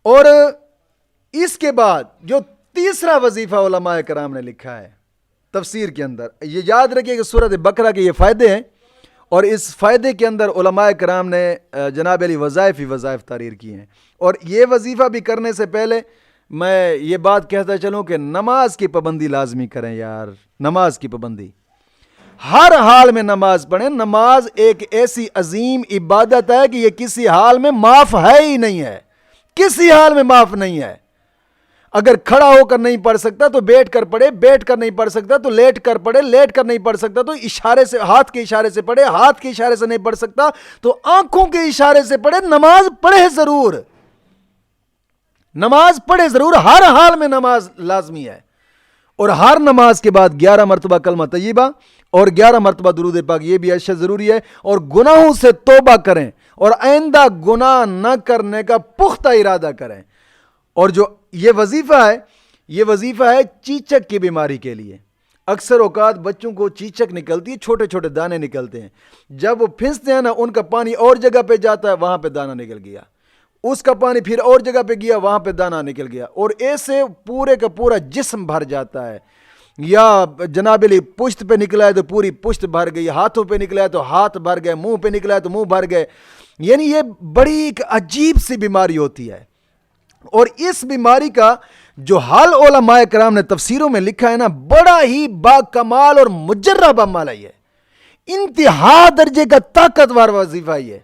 اور اس کے بعد جو تیسرا وظیفہ علماء کرام نے لکھا ہے تفسیر کے اندر، یہ یاد رکھیے کہ سورۃ بقرہ کے یہ فائدے ہیں، اور اس فائدے کے اندر علماء کرام نے جناب علی وظائف ہی وظائف تحریر کیے ہیں۔ اور یہ وظیفہ بھی کرنے سے پہلے میں یہ بات کہتا چلوں کہ نماز کی پابندی لازمی کریں یار، نماز کی پابندی، ہر حال میں نماز پڑھیں۔ نماز ایک ایسی عظیم عبادت ہے کہ یہ کسی حال میں معاف ہے ہی نہیں ہے، کسی حال میں معاف نہیں ہے۔ اگر کھڑا ہو کر نہیں پڑھ سکتا تو بیٹھ کر پڑھے، بیٹھ کر نہیں پڑھ سکتا تو لیٹ کر پڑھے، لیٹ کر نہیں پڑھ سکتا تو اشارے سے، ہاتھ کے اشارے سے پڑھے، ہاتھ کے اشارے سے نہیں پڑھ سکتا تو آنکھوں کے اشارے سے پڑھے، نماز پڑھے ضرور، نماز پڑھے ضرور، ہر حال میں نماز لازمی ہے۔ اور ہر نماز کے بعد 11 مرتبہ کلمہ طیبہ اور 11 مرتبہ درود پاک، یہ بھی اشد ضروری ہے۔ اور گناہوں سے توبہ کریں اور آئندہ گناہ نہ کرنے کا پختہ ارادہ کریں۔ اور جو یہ وظیفہ ہے چیچک کی بیماری کے لیے۔ اکثر اوقات بچوں کو چیچک نکلتی ہے، چھوٹے چھوٹے دانے نکلتے ہیں، جب وہ پھنستے ہیں نا، ان کا پانی اور جگہ پہ جاتا ہے، وہاں پہ دانہ نکل گیا، اس کا پانی پھر اور جگہ پہ گیا، وہاں پہ دانہ نکل گیا، اور ایسے پورے کا پورا جسم بھر جاتا ہے۔ یا جناب علی پشت پہ نکلا ہے تو پوری پشت بھر گئی، ہاتھوں پہ نکلا ہے تو ہاتھ بھر گئے، منہ پہ نکلا ہے تو منہ بھر گئے۔ یعنی یہ بڑی ایک عجیب سی بیماری ہوتی ہے، اور اس بیماری کا جو حل علماء کرام نے تفسیروں میں لکھا ہے نا، بڑا ہی با کمال اور مجرب عمل ہے، یہ انتہا درجے کا طاقتور وظیفہ ہے،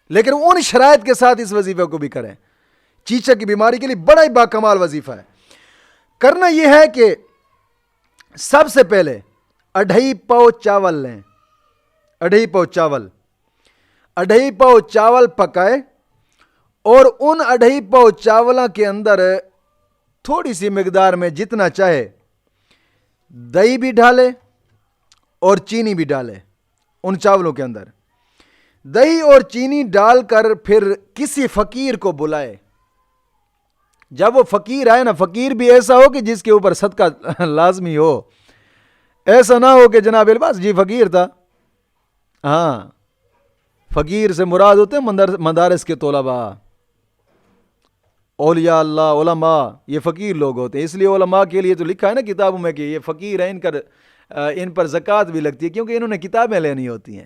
لیکن ان شرائط کے ساتھ اس وظیفے کو بھی کریں۔ چیچک کی بیماری کے لیے بڑا ہی با کمال وظیفہ ہے۔ کرنا یہ ہے کہ سب سے پہلے 2.5 پاؤ چاول لیں، 2.5 پاؤ چاول، 2.5 پاؤ چاول پکائے، اور ان 2.5 پاؤ چاولوں کے اندر تھوڑی سی مقدار میں جتنا چاہے دہی بھی ڈالے اور چینی بھی ڈالے۔ ان چاولوں کے اندر دہی اور چینی ڈال کر پھر کسی فقیر کو بلائے۔ جب وہ فقیر آئے نا، فقیر بھی ایسا ہو کہ جس کے اوپر صدقہ لازمی ہو، ایسا نہ ہو کہ جناب الباس جی فقیر تھا۔ ہاں، فقیر سے مراد ہوتے ہیں مدارس کے طلباء، اولیاء اللہ، علماء، یہ فقیر لوگ ہوتے ہیں۔ اس لیے علماء کے لیے تو لکھا ہے نا کتابوں میں کہ یہ فقیر ہیں، ان پر زکوٰۃ بھی لگتی ہے، کیونکہ انہوں نے کتابیں لینی ہوتی ہیں،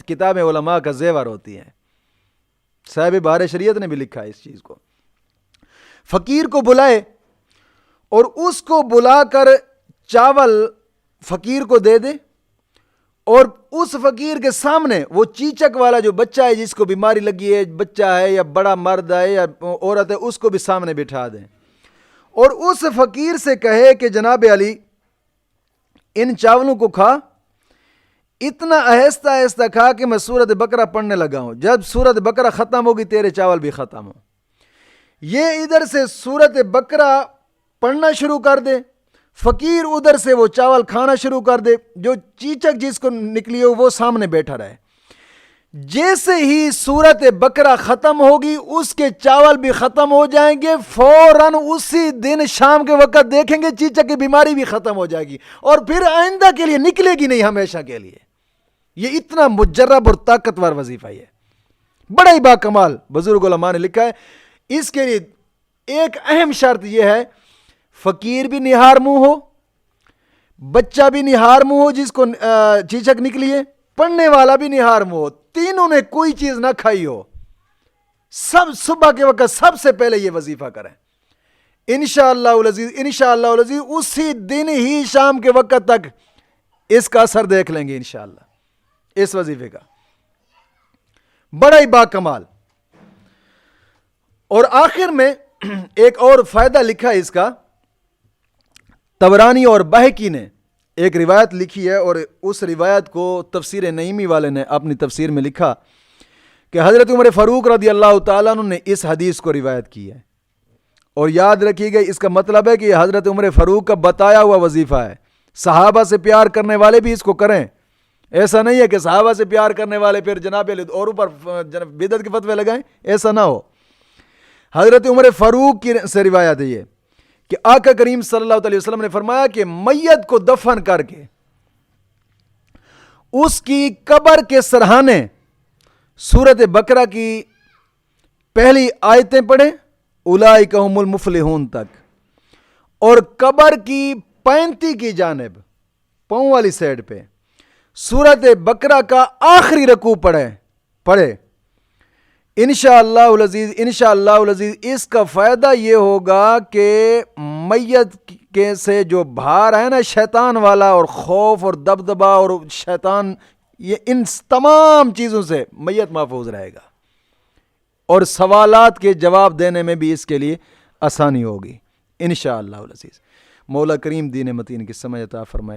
کتابیں علماء کا زیور ہوتی ہیں۔ صاحب بہار شریعت نے بھی لکھا ہے اس چیز کو۔ فقیر کو بلائے اور اس کو بلا کر چاول فقیر کو دے دے، اور اس فقیر کے سامنے وہ چیچک والا جو بچہ ہے، جس کو بیماری لگی ہے، بچہ ہے یا بڑا مرد ہے یا عورت ہے، اس کو بھی سامنے بٹھا دیں، اور اس فقیر سے کہے کہ جناب علی ان چاولوں کو کھا، اتنا آہستہ آہستہ کھا کہ میں سورۃ بقرہ پڑھنے لگا ہوں، جب سورۃ بقرہ ختم ہوگی تیرے چاول بھی ختم ہو۔ یہ ادھر سے سورۃ بقرہ پڑھنا شروع کر دے، فقیر ادھر سے وہ چاول کھانا شروع کر دے، جو چیچک جس کو نکلی ہو وہ سامنے بیٹھا رہے۔ جیسے ہی سورۃ بقرہ ختم ہوگی اس کے چاول بھی ختم ہو جائیں گے، فوراً اسی دن شام کے وقت دیکھیں گے چیچک کی بیماری بھی ختم ہو جائے گی، اور پھر آئندہ کے لیے نکلے گی نہیں، ہمیشہ کے لیے۔ یہ اتنا مجرب اور طاقتور وظیفہ ہے، بڑا ہی با کمال بزرگ علماء نے لکھا ہے۔ اس کے لیے ایک اہم شرط یہ ہے، فقیر بھی نہار منہ ہو، بچہ بھی نہار منہ ہو جس کو چیچک نکلی ہے، پڑھنے والا بھی نہار منہ ہو، تینوں نے کوئی چیز نہ کھائی ہو۔ سب صبح کے وقت سب سے پہلے یہ وظیفہ کریں، انشاءاللہ العزیز اسی دن ہی شام کے وقت تک اس کا اثر دیکھ لیں گے انشاءاللہ، اس وظیفے کا بڑا ہی با کمال۔ اور آخر میں ایک اور فائدہ لکھا ہے اس کا، طبرانی اور بہقی نے ایک روایت لکھی ہے، اور اس روایت کو تفسیر نعیمی والے نے اپنی تفسیر میں لکھا کہ حضرت عمر فاروق رضی اللہ تعالیٰ عنہ نے اس حدیث کو روایت کی ہے، اور یاد رکھیے گا اس کا مطلب ہے کہ یہ حضرت عمر فاروق کا بتایا ہوا وظیفہ ہے۔ صحابہ سے پیار کرنے والے بھی اس کو کریں، ایسا نہیں ہے کہ صحابہ سے پیار کرنے والے پھر جناب اور اوپر بدعت کے فتوے لگائیں، ایسا نہ ہو۔ حضرت عمر فاروق کی سے روایت ہے یہ کہ آقا کریم صلی اللہ علیہ وسلم نے فرمایا کہ میت کو دفن کر کے اس کی قبر کے سرہانے سورۃ بقرہ کی پہلی آیتیں پڑھیں اولئک ھم المفلحون تک، اور قبر کی 35 کی جانب پاؤں والی سائڈ پہ سورت بقرہ کا آخری رکوع پڑھے انشاءاللہ العزیز اس کا فائدہ یہ ہوگا کہ میت کے سے جو بھار ہے نا شیطان والا، اور خوف اور دبدبا اور شیطان، یہ ان تمام چیزوں سے میت محفوظ رہے گا، اور سوالات کے جواب دینے میں بھی اس کے لیے آسانی ہوگی انشاءاللہ العزیز۔ مولا کریم دین متین کی سمجھ عطا فرمائے۔